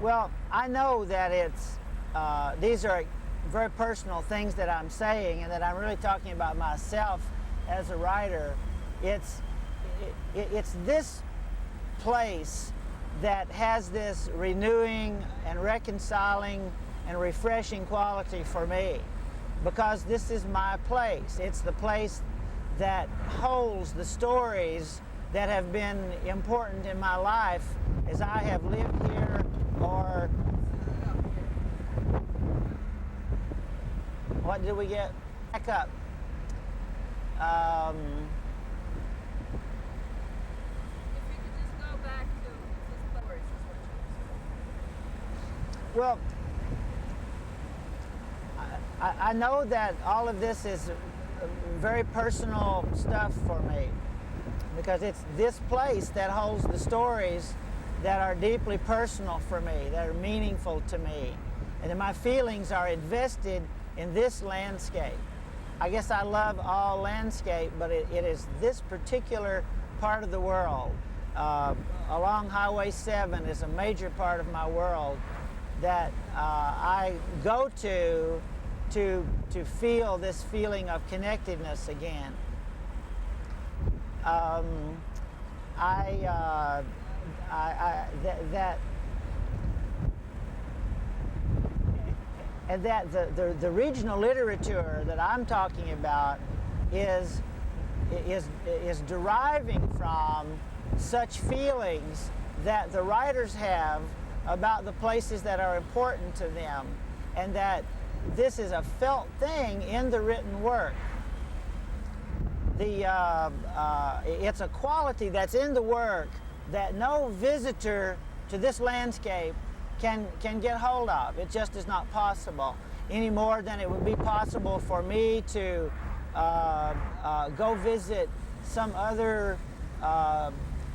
Well, I know that these are very personal things that I'm saying, and that I'm really talking about myself as a writer. It's this place that has this renewing and reconciling and refreshing quality for me, because this is my place. It's the place that holds the stories that have been important in my life as I have lived here, or what did we get? Back up. If we could just go back to the stories is what you were saying. Well, I know that all of this is very personal stuff for me, because it's this place that holds the stories that are deeply personal for me, that are meaningful to me, and that my feelings are invested in this landscape. I guess I love all landscape, but it is this particular part of the world. Along Highway 7 is a major part of my world that I go to feel this feeling of connectedness again. The regional literature that I'm talking about is deriving from such feelings that the writers have about the places that are important to them, and that this is a felt thing in the written work. It's a quality that's in the work that no visitor to this landscape can get hold of. It just is not possible, any more than it would be possible for me to go visit some other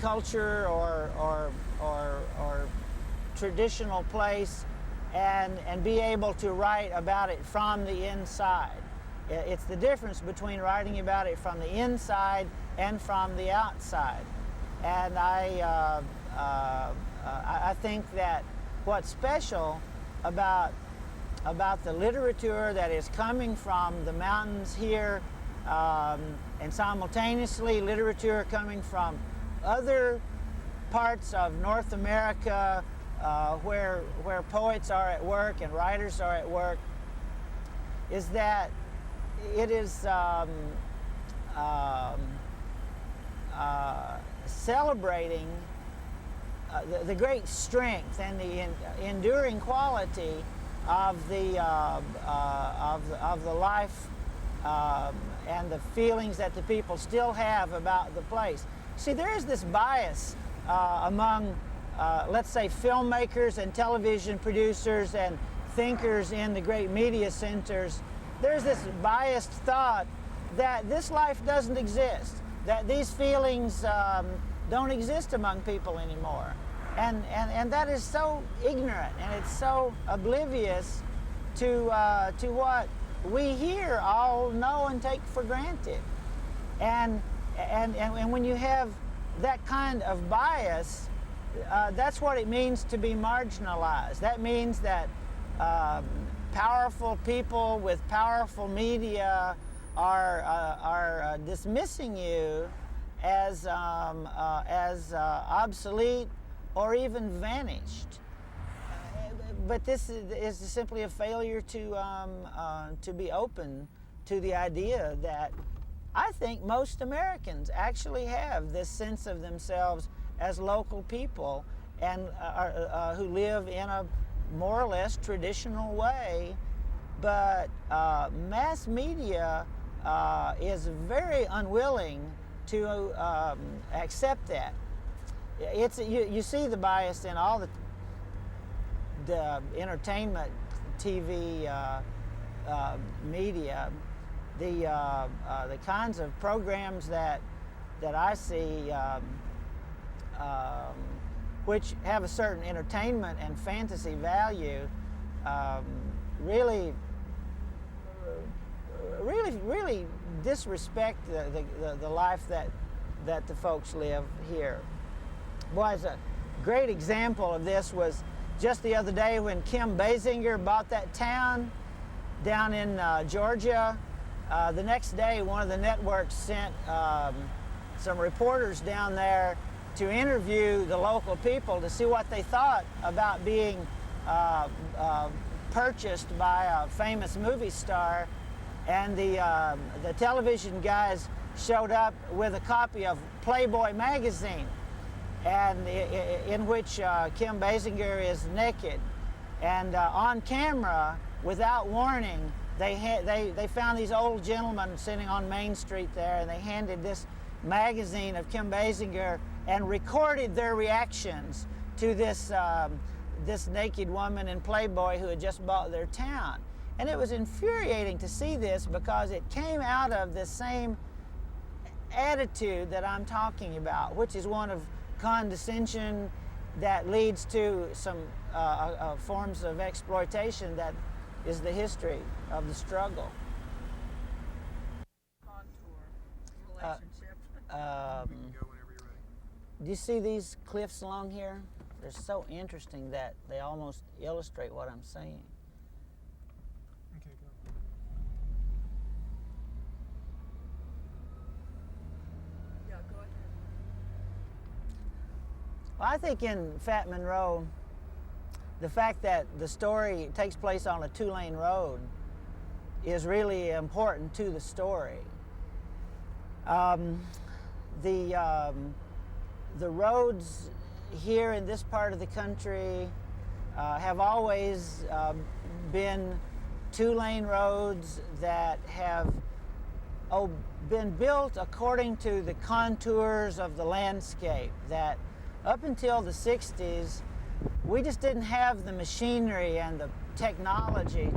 culture or traditional place and be able to write about it from the inside. It's the difference between writing about it from the inside and from the outside. And I think that what's special about the literature that is coming from the mountains here, and simultaneously literature coming from other parts of North America, where poets are at work and writers are at work, is that it is celebrating the great strength and the enduring quality of the life and the feelings that the people still have about the place. See, there is this bias among, let's say, filmmakers and television producers and thinkers in the great media centers. There's this biased thought that this life doesn't exist, that these feelings don't exist among people anymore. And that is so ignorant, and it's so oblivious to what we here all know and take for granted. And when you have that kind of bias, that's what it means to be marginalized. That means that powerful people with powerful media are dismissing you as obsolete or even vanished. But this is simply a failure to be open to the idea that I think most Americans actually have this sense of themselves as local people, and who live in a more or less traditional way, but mass media is very unwilling to accept that. You see the bias in all the entertainment TV media, the kinds of programs that I see, which have a certain entertainment and fantasy value, really disrespect the life that the folks live here. Boy, a great example of this was just the other day when Kim Basinger bought that town down in Georgia. The next day, one of the networks sent some reporters down there to interview the local people to see what they thought about being purchased by a famous movie star. And the television guys showed up with a copy of Playboy magazine, and in which Kim Basinger is naked. And on camera, without warning, they found these old gentlemen sitting on Main Street there, and they handed this magazine of Kim Basinger and recorded their reactions to this this naked woman in Playboy who had just bought their town. And it was infuriating to see this because it came out of the same attitude that I'm talking about, which is one of condescension that leads to some forms of exploitation that is the history of the struggle. Contour relationship. We can go whenever you're ready. Do you see these cliffs along here? They're so interesting that they almost illustrate what I'm saying. Okay, go. Yeah, go ahead. Well, I think in Fat Monroe, the fact that the story takes place on a two-lane road is really important to the story. The roads here in this part of the country have always been two-lane roads that have been built according to the contours of the landscape. That up until the 60s, we just didn't have the machinery and the technology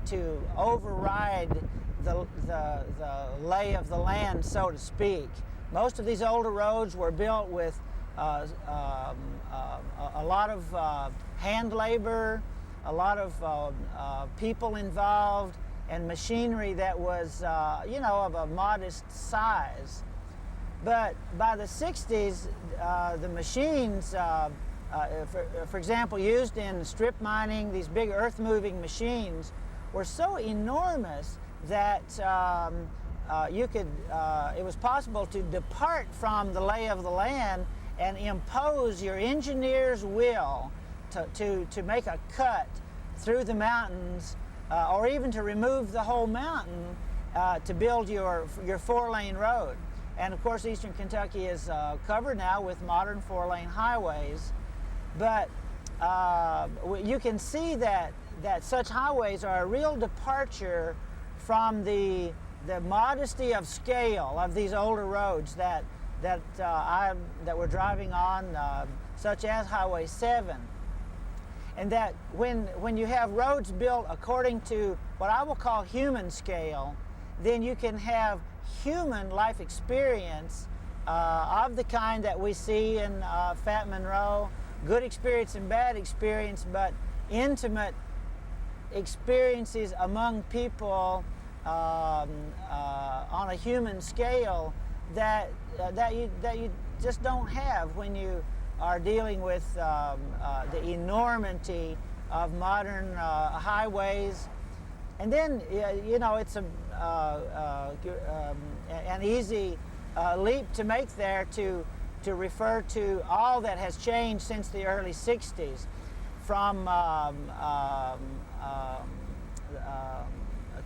to override the lay of the land, so to speak. Most of these older roads were built with a lot of hand labor, a lot of people involved, and machinery that was, of a modest size. But by the 60s, the machines, for example, used in strip mining, these big earth-moving machines, were so enormous that it was possible to depart from the lay of the land and impose your engineer's will to make a cut through the mountains, or even to remove the whole mountain to build your four-lane road. And of course, Eastern Kentucky is covered now with modern four-lane highways. But you can see that such highways are a real departure from the modesty of scale of these older roads that we're driving on, such as Highway 7. And that when you have roads built according to what I will call human scale, then you can have human life experience of the kind that we see in Fat Monroe, good experience and bad experience, but intimate experiences among people on a human scale that you just don't have when you are dealing with the enormity of modern highways. And then, it's an easy leap to make there to refer to all that has changed since the early 60s, from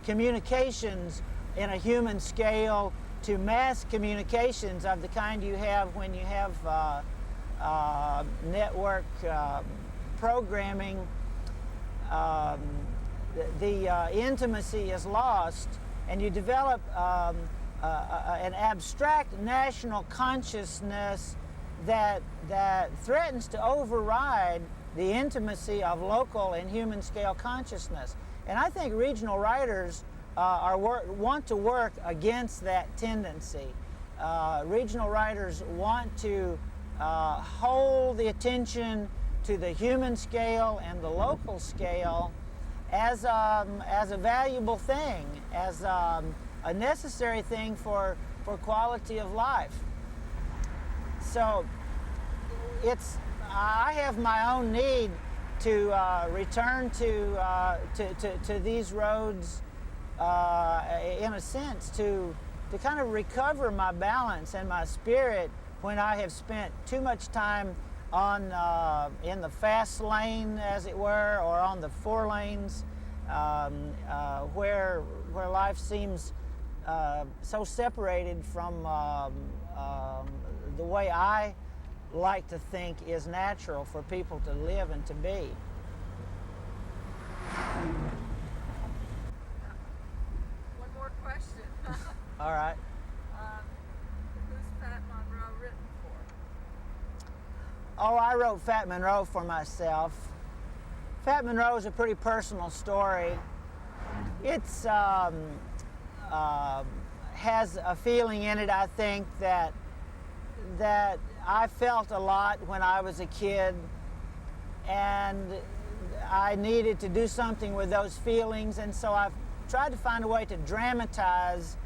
communications in a human scale to mass communications of the kind you have when you have network programming. The intimacy is lost, and you develop an abstract national consciousness that threatens to override the intimacy of local and human scale consciousness. And I think regional writers want to work against that tendency. Regional writers want to hold the attention to the human scale and the local scale as a valuable thing, as a necessary thing for quality of life. So I have my own need to return to these roads, in a sense, to kind of recover my balance and my spirit when I have spent too much time on in the fast lane, as it were, or on the four lanes, where life seems so separated from the way I like to think is natural for people to live and to be. One more question. All right. Who's Fat Monroe written for? Oh, I wrote Fat Monroe for myself. Fat Monroe is a pretty personal story. It's has a feeling in it, I think, that I felt a lot when I was a kid, and I needed to do something with those feelings, and so I've tried to find a way to dramatize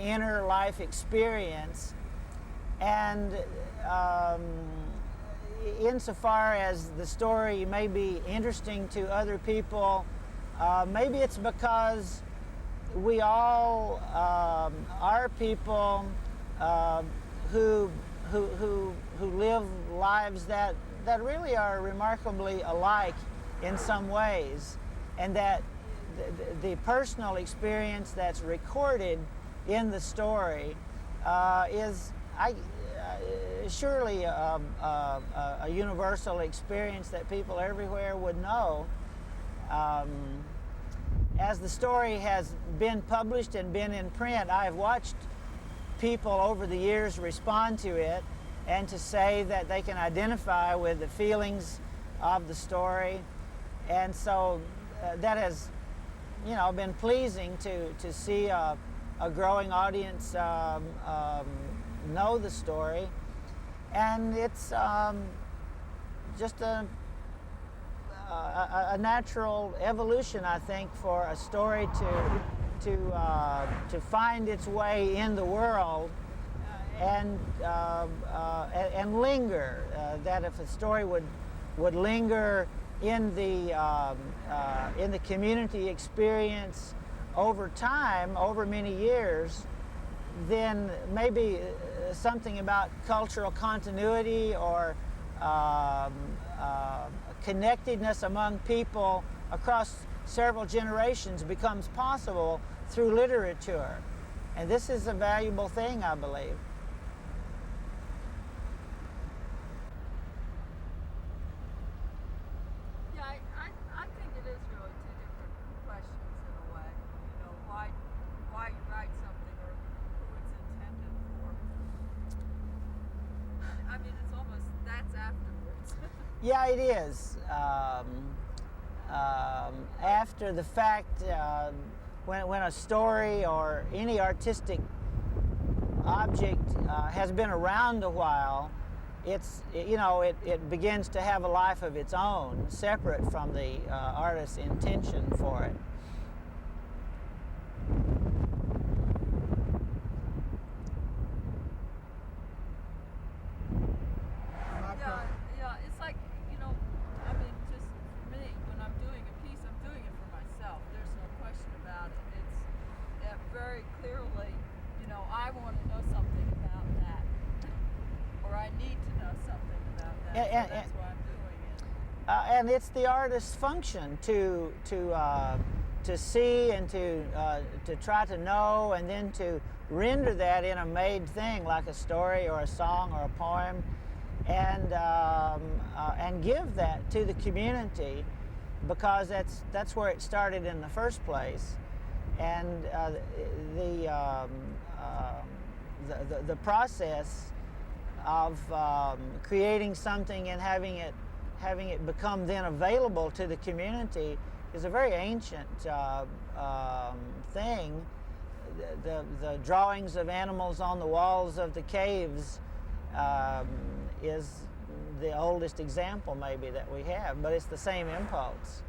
inner life experience. And insofar as the story may be interesting to other people, maybe it's because we all are people who live lives that really are remarkably alike in some ways, and that the personal experience that's recorded in the story is surely a universal experience that people everywhere would know. As the story has been published and been in print, I have watched people over the years respond to it and to say that they can identify with the feelings of the story, and so that has, you know, been pleasing to see a growing audience know the story, and it's just a natural evolution, I think, for a story to find its way in the world and linger. That if a story would linger in the community experience over time, over many years, then maybe something about cultural continuity or connectedness among people across several generations becomes possible through literature. And this is a valuable thing, I believe. Yeah, I think it is really two different questions in a way. You know, why you write something or who it's intended for. I mean, it's almost, that's afterwards. Yeah, it is. After the fact, when a story or any artistic object has been around a while, it begins to have a life of its own, separate from the artist's intention for it. Yeah, it's like, you know, I mean, just for me, when I'm doing a piece, I'm doing it for myself. There's no question about it. It's very clearly, you know, I want to know something about that, or I need to know something about that. So that's why I'm doing it. And it's the artist's function to see and to try to know, and then to render that in a made thing like a story or a song or a poem, and give that to the community, because that's where it started in the first place. And the process of creating something and having it become then available to the community is a very ancient thing. The drawings of animals on the walls of the caves is the oldest example maybe that we have, but it's the same impulse.